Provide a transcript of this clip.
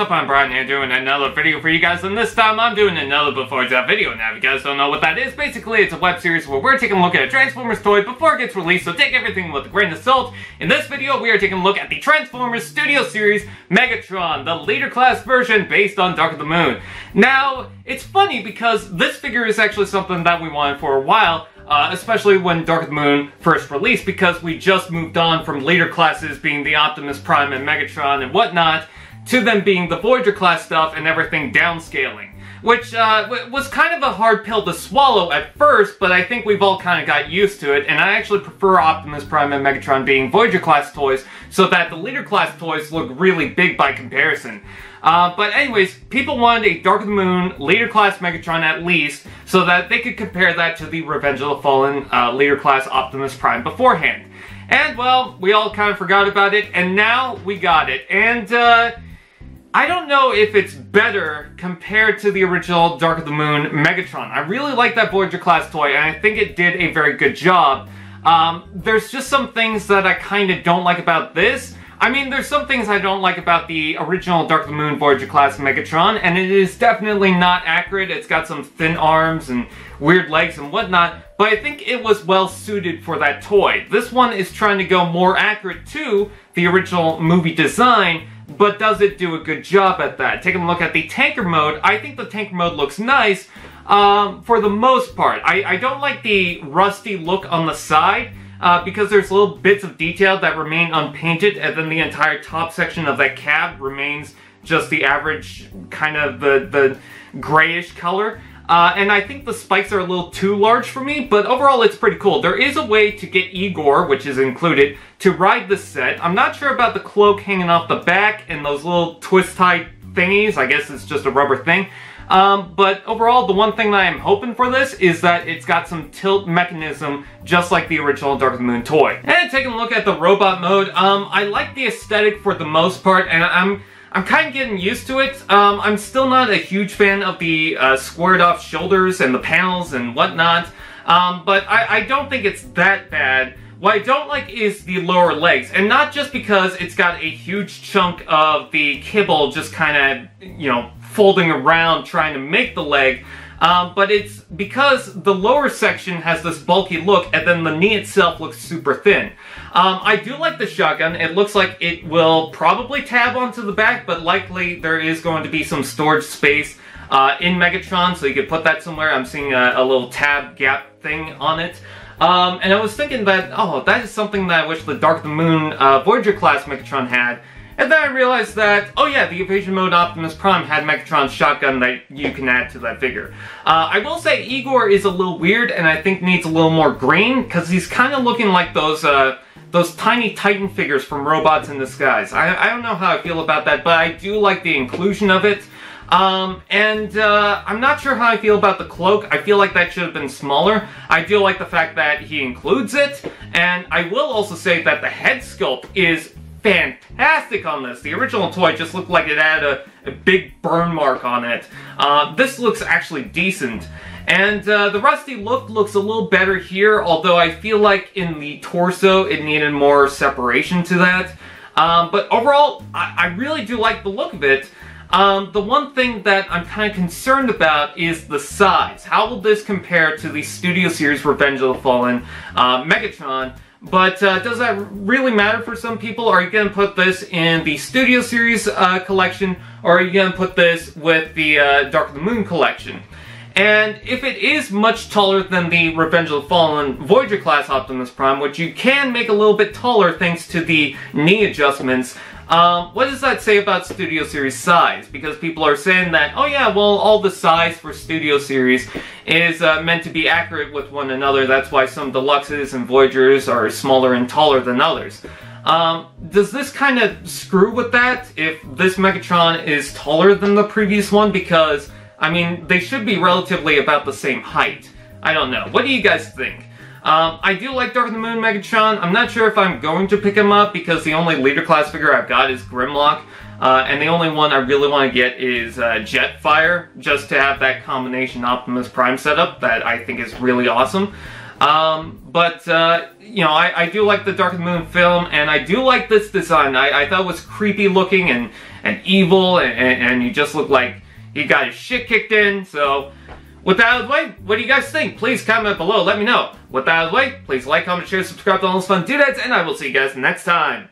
up? I'm Brian here doing another video for you guys, and this time I'm doing another Before It's Out video. Now, if you guys don't know what that is, basically it's a web series where we're taking a look at a Transformers toy before it gets released, so take everything with a grain of salt. In this video, we are taking a look at the Transformers Studio Series Megatron, the Leader Class version based on Dark of the Moon. Now, it's funny because this figure is actually something that we wanted for a while, especially when Dark of the Moon first released, because we just moved on from Leader Classes being the Optimus Prime and Megatron and whatnot, to them being the Voyager class stuff and everything downscaling. Which was kind of a hard pill to swallow at first, but I think we've all kind of got used to it, and I actually prefer Optimus Prime and Megatron being Voyager class toys, so that the Leader class toys look really big by comparison. But anyways, people wanted a Dark of the Moon Leader class Megatron at least, so that they could compare that to the Revenge of the Fallen Leader class Optimus Prime beforehand. And well, we all kind of forgot about it, and now we got it. And I don't know if it's better compared to the original Dark of the Moon Megatron. I really like that Voyager class toy, and I think it did a very good job. There's just some things that I kind of don't like about this. I mean, there's some things I don't like about the original Dark of the Moon Voyager class Megatron, and it is definitely not accurate. It's got some thin arms and weird legs and whatnot, but I think it was well suited for that toy. This one is trying to go more accurate to the original movie design, but does it do a good job at that? Taking a look at the tanker mode, I think the tanker mode looks nice for the most part. I don't like the rusty look on the side because there's little bits of detail that remain unpainted, and then the entire top section of that cab remains just the average kind of the grayish color. And I think the spikes are a little too large for me, but overall it's pretty cool. There is a way to get Igor, which is included, to ride this set. I'm not sure about the cloak hanging off the back and those little twist-tie thingies. I guess it's just a rubber thing. But overall, the one thing that I'm hoping for this is that it's got some tilt mechanism, just like the original Dark of the Moon toy. And taking a look at the robot mode, I like the aesthetic for the most part, and I'm kind of getting used to it. I'm still not a huge fan of the squared off shoulders and the panels and whatnot, but I don't think it's that bad. What I don't like is the lower legs, and not just because it's got a huge chunk of the kibble just kind of, you know, folding around trying to make the leg, but it's because the lower section has this bulky look, and then the knee itself looks super thin. I do like the shotgun. It looks like it will probably tab onto the back, but likely there is going to be some storage space in Megatron, so you could put that somewhere. I'm seeing a little tab gap thing on it. And I was thinking that, oh, that is something that I wish the Dark of the Moon Voyager class Megatron had. And then I realized that, oh yeah, the Evasion Mode Optimus Prime had Megatron's shotgun that you can add to that figure. I will say Igor is a little weird, and I think needs a little more green, because he's kind of looking like those tiny Titan figures from Robots in Disguise. I don't know how I feel about that, but I do like the inclusion of it. I'm not sure how I feel about the cloak. I feel like that should have been smaller. I do like the fact that he includes it, and I will also say that the head sculpt is fantastic on this. The original toy just looked like it had a big burn mark on it. This looks actually decent. And the rusty look looks a little better here, although I feel like in the torso it needed more separation to that. But overall, I really do like the look of it. The one thing that I'm kind of concerned about is the size. How will this compare to the Studio Series Revenge of the Fallen Megatron? But does that really matter for some people? Are you going to put this in the Studio Series collection, or are you going to put this with the Dark of the Moon collection? And if it is much taller than the Revenge of the Fallen Voyager class Optimus Prime, which you can make a little bit taller thanks to the knee adjustments, what does that say about Studio Series size? Because people are saying that, oh yeah, well, all the size for Studio Series is meant to be accurate with one another. That's why some Deluxes and Voyagers are smaller and taller than others. Does this kind of screw with that if this Megatron is taller than the previous one? Because, I mean, they should be relatively about the same height. I don't know. What do you guys think? I do like Dark of the Moon Megatron. I'm not sure if I'm going to pick him up because the only Leader class figure I've got is Grimlock. And the only one I really want to get is Jetfire, just to have that combination Optimus Prime setup that I think is really awesome. You know, I do like the Dark of the Moon film, and I do like this design. I thought it was creepy looking and evil, and you just look like he got his shit kicked in. So, with that out of the way, what do you guys think? Please comment below, let me know. With that out of the way, please like, comment, share, subscribe to all those fun doodads, and I will see you guys next time.